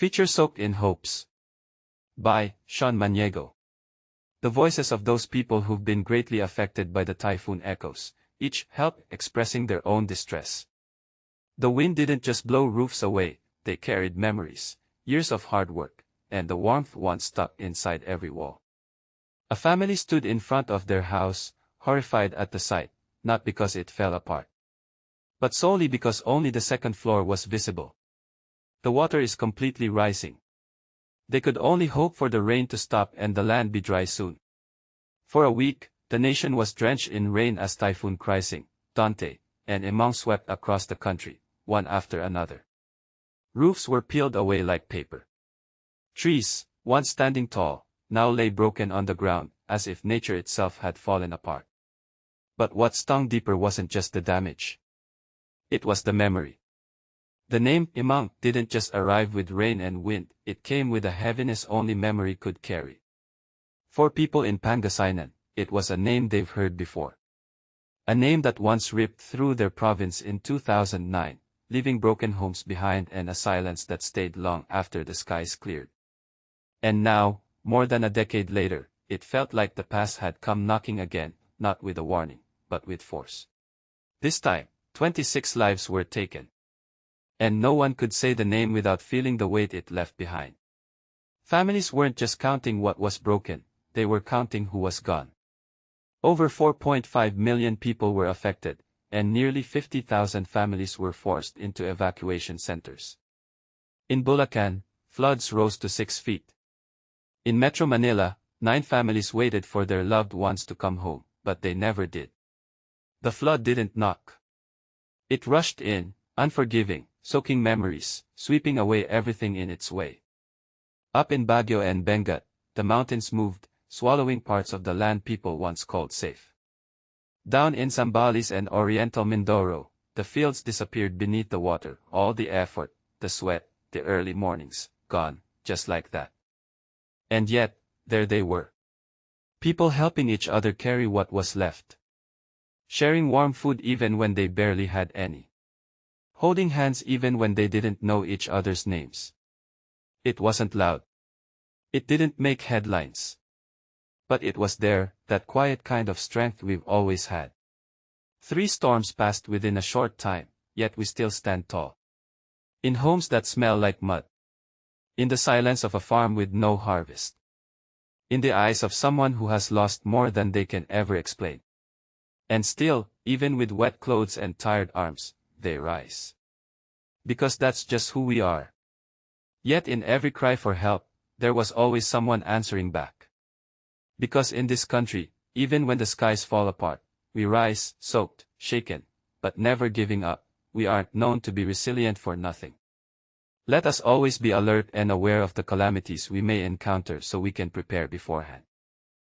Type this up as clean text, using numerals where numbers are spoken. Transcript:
Feature Soaked in Hopes by Sean Maniego. The voices of those people who've been greatly affected by the typhoon echoes, each help expressing their own distress. The wind didn't just blow roofs away, they carried memories, years of hard work, and the warmth once stuck inside every wall. A family stood in front of their house, horrified at the sight, not because it fell apart, but solely because only the second floor was visible. The water is completely rising. They could only hope for the rain to stop and the land be dry soon. For a week, the nation was drenched in rain as Typhoon Krising, Dante, and Imang swept across the country, one after another. Roofs were peeled away like paper. Trees, once standing tall, now lay broken on the ground, as if nature itself had fallen apart. But what stung deeper wasn't just the damage. It was the memory. The name Imang didn't just arrive with rain and wind, it came with a heaviness only memory could carry. For people in Pangasinan, it was a name they've heard before. A name that once ripped through their province in 2009, leaving broken homes behind and a silence that stayed long after the skies cleared. And now, more than a decade later, it felt like the past had come knocking again, not with a warning, but with force. This time, 26 lives were taken. And no one could say the name without feeling the weight it left behind. Families weren't just counting what was broken, they were counting who was gone. Over 4.5 million people were affected, and nearly 50,000 families were forced into evacuation centers. In Bulacan, floods rose to 6 feet. In Metro Manila, 9 families waited for their loved ones to come home, but they never did. The flood didn't knock. It rushed in, unforgiving, soaking memories, sweeping away everything in its way. Up in Baguio and Benguet, the mountains moved, swallowing parts of the land people once called safe. Down in Zambales and Oriental Mindoro, the fields disappeared beneath the water, all the effort, the sweat, the early mornings, gone, just like that. And yet, there they were. People helping each other carry what was left. Sharing warm food even when they barely had any. Holding hands even when they didn't know each other's names. It wasn't loud. It didn't make headlines. But it was there, that quiet kind of strength we've always had. 3 storms passed within a short time, yet we still stand tall. In homes that smell like mud. In the silence of a farm with no harvest. In the eyes of someone who has lost more than they can ever explain. And still, even with wet clothes and tired arms, they rise. Because that's just who we are. Yet in every cry for help, there was always someone answering back. Because in this country, even when the skies fall apart, we rise, soaked, shaken, but never giving up. We aren't known to be resilient for nothing. Let us always be alert and aware of the calamities we may encounter so we can prepare beforehand.